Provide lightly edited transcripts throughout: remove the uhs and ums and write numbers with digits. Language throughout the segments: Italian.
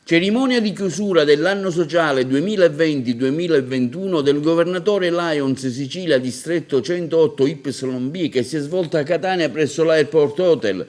Cerimonia di chiusura dell'anno sociale 2020-2021 del governatore Lions Sicilia Distretto 108 YB che si è svolta a Catania presso l'Airport Hotel.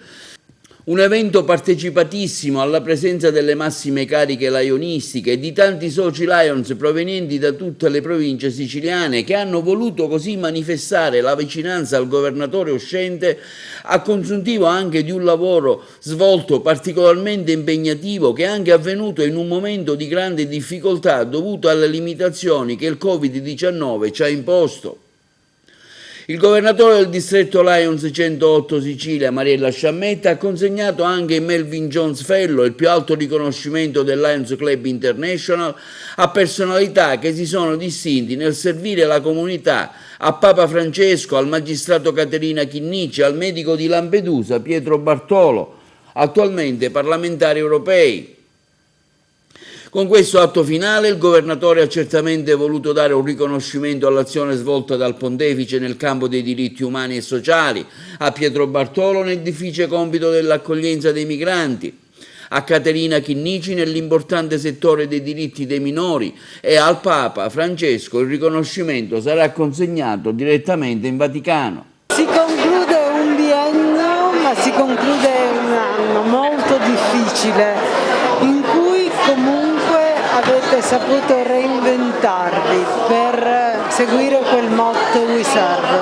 Un evento partecipatissimo alla presenza delle massime cariche lionistiche e di tanti soci Lions provenienti da tutte le province siciliane che hanno voluto così manifestare la vicinanza al governatore uscente a consuntivo anche di un lavoro svolto particolarmente impegnativo che è anche avvenuto in un momento di grande difficoltà dovuto alle limitazioni che il Covid-19 ci ha imposto. Il governatore del distretto Lions 108 Sicilia, Mariella Sciammetta, ha consegnato anche il Melvin Jones Fellow, il più alto riconoscimento del Lions Club International, a personalità che si sono distinti nel servire la comunità, a Papa Francesco, al magistrato Caterina Chinnici, al medico di Lampedusa Pietro Bartolo, attualmente parlamentari europei. Con questo atto finale il governatore ha certamente voluto dare un riconoscimento all'azione svolta dal pontefice nel campo dei diritti umani e sociali, a Pietro Bartolo nel difficile compito dell'accoglienza dei migranti, a Caterina Chinnici nell'importante settore dei diritti dei minori e al Papa Francesco il riconoscimento sarà consegnato direttamente in Vaticano. Si conclude un biennio, ma si conclude un anno molto difficile in cui comunque avete saputo reinventarvi per seguire quel motto We Serve.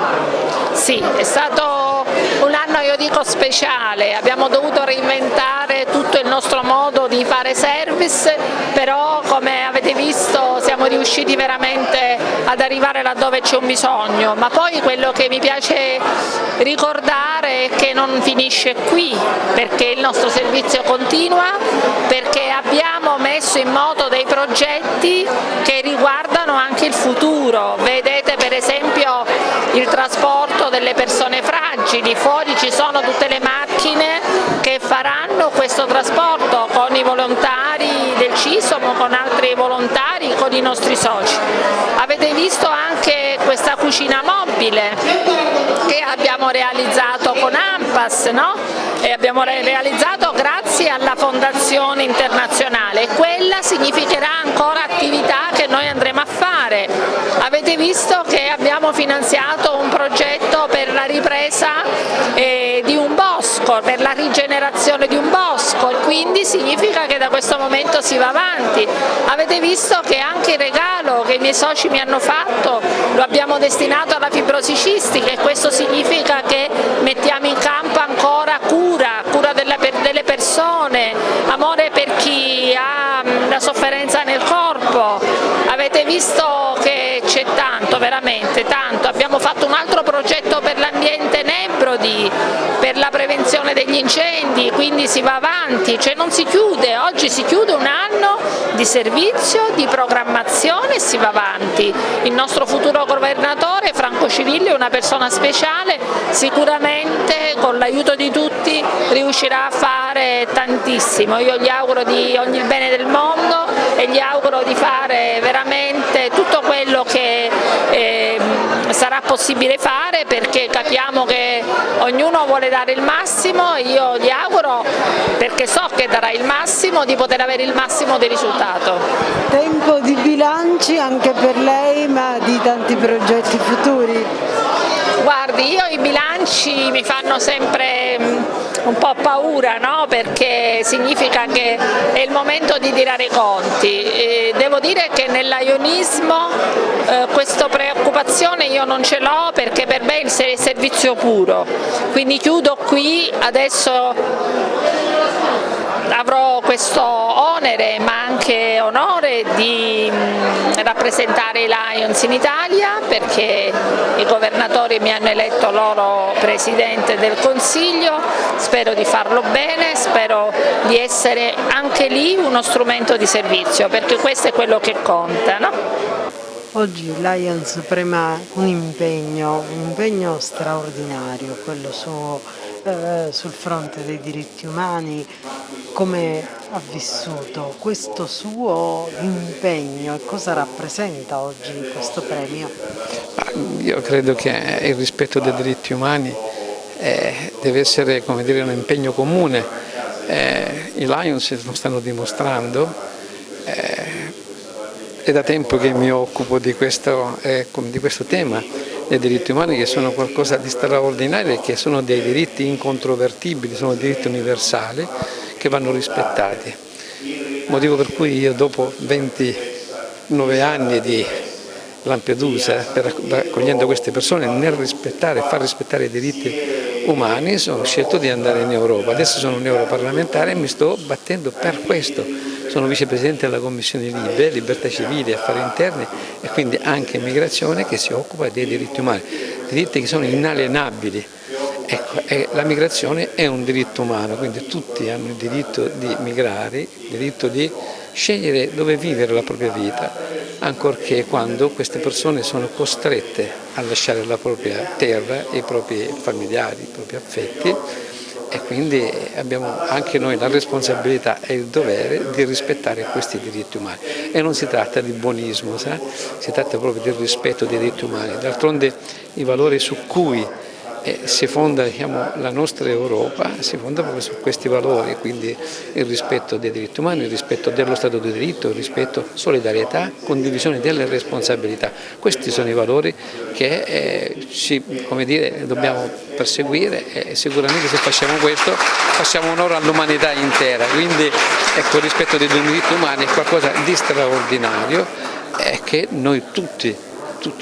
Sì, è stato un anno, io dico, speciale, abbiamo dovuto reinventare tutto il nostro modo di fare service, però come avete visto siamo riusciti veramente ad arrivare laddove c'è un bisogno, ma poi quello che mi piace ricordare è che non finisce qui, perché il nostro servizio continua, perché abbiamo messo in moto dei progetti che riguardano anche il futuro. Vedete per esempio il trasporto delle persone fragili, fuori ci sono tutte le macchine che faranno questo trasporto con i volontari del CISOM, con altri volontari, con i nostri soci. Avete visto anche questa cucina mobile che abbiamo realizzato con ANPAS, no? E abbiamo realizzato grazie alla Fondazione Internazionale, e quella significherà ancora attività che noi andremo a fare. Avete visto che abbiamo finanziato un progetto per la ripresa di un bosco, per la rigenerazione di un bosco, e quindi significa che da questo momento si va avanti. Avete visto che anche il regalo che i miei soci mi hanno fatto lo abbiamo destinato alla fibrosi cistica, e questo significa che mettiamo in campo ancora cura delle persone, amore per chi ha la sofferenza nel corpo. Avete visto che c'è tanto, veramente tanto. Abbiamo fatto un altro progetto per l'ambiente Nebrodi, per la prevenzione degli incendi, quindi si va avanti, cioè non si chiude. Oggi si chiude un anno di servizio, di programmazione, e si va avanti. Il nostro futuro governatore Franco Civillo è una persona speciale, sicuramente con l'aiuto di tutti riuscirà a fare tantissimo. Io gli auguro di ogni bene del mondo e gli auguro di fare veramente tutto quello che sarà possibile fare, perché capiamo che ognuno vuole dare il massimo, e io gli auguro, perché so che darà il massimo, di poter avere il massimo del risultato. Tempo di bilanci anche per lei, ma di tanti progetti futuri? Guardi, io i bilanci mi fanno sempre un po' paura, no? Perché significa che è il momento di tirare i conti. Devo dire che nell'ionismo questa preoccupazione io non ce l'ho, perché per me è il servizio puro. Quindi chiudo qui, adesso avrò questo onere, ma anche onore, di rappresentare i Lions in Italia, perché i governatori mi hanno eletto loro Presidente del Consiglio. Spero di farlo bene, spero di essere anche lì uno strumento di servizio, perché questo è quello che conta, no? Oggi Lions prema un impegno straordinario, quello sul fronte dei diritti umani. Come ha vissuto questo suo impegno e cosa rappresenta oggi questo premio? Io credo che il rispetto dei diritti umani deve essere, come dire, un impegno comune I Lions lo stanno dimostrando, è da tempo che mi occupo di questo tema dei diritti umani, che sono qualcosa di straordinario e che sono dei diritti incontrovertibili, sono diritti universali che vanno rispettati. Motivo per cui io, dopo 29 anni di Lampedusa, accogliendo queste persone, nel rispettare e far rispettare i diritti umani, ho scelto di andare in Europa. Adesso sono un europarlamentare e mi sto battendo per questo. Sono vicepresidente della Commissione Libe, Libertà Civili e Affari Interni, e quindi anche Immigrazione, che si occupa dei diritti umani, diritti che sono inalienabili. Ecco, la migrazione è un diritto umano, quindi tutti hanno il diritto di migrare, il diritto di scegliere dove vivere la propria vita, ancorché quando queste persone sono costrette a lasciare la propria terra, i propri familiari, i propri affetti, e quindi abbiamo anche noi la responsabilità e il dovere di rispettare questi diritti umani. E non si tratta di buonismo, si tratta proprio del rispetto dei diritti umani. D'altronde i valori su cui si fonda, la nostra Europa si fonda proprio su questi valori, quindi il rispetto dei diritti umani, il rispetto dello Stato di diritto, il rispetto, solidarietà, condivisione delle responsabilità. Questi sono i valori che dobbiamo perseguire, e sicuramente se facciamo questo facciamo onore all'umanità intera. Quindi ecco, il rispetto dei diritti umani è qualcosa di straordinario e che noi tutti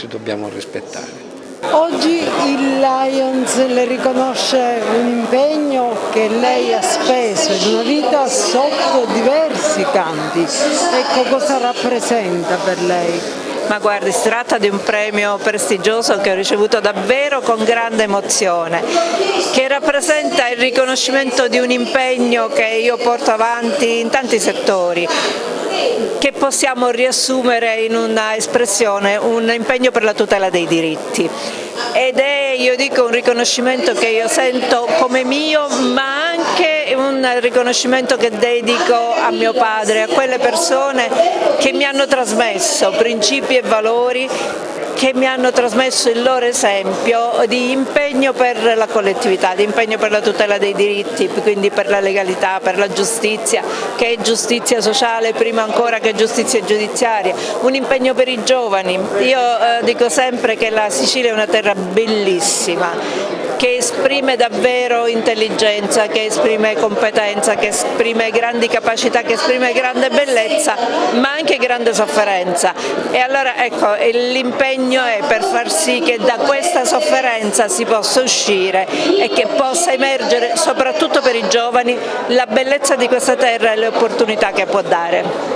dobbiamo rispettare. Oggi il Lions le riconosce un impegno che lei ha speso in una vita sotto diversi campi. Ecco, cosa rappresenta per lei? Ma guardi, si tratta di un premio prestigioso che ho ricevuto davvero con grande emozione, che rappresenta il riconoscimento di un impegno che io porto avanti in tanti settori, che possiamo riassumere in una espressione, un impegno per la tutela dei diritti. Ed è, io dico, un riconoscimento che io sento come mio, ma anche un riconoscimento che dedico a mio padre, a quelle persone che mi hanno trasmesso principi e valori, che mi hanno trasmesso il loro esempio di impegno per la collettività, di impegno per la tutela dei diritti, quindi per la legalità, per la giustizia, che è giustizia sociale prima ancora che giustizia giudiziaria, un impegno per i giovani. Io dico sempre che la Sicilia è una terra bellissima, che esprime davvero intelligenza, che esprime competenza, che esprime grandi capacità, che esprime grande bellezza, ma anche grande sofferenza. E allora ecco, l'impegno è per far sì che da questa sofferenza si possa uscire e che possa emergere, soprattutto per i giovani, la bellezza di questa terra e le opportunità che può dare.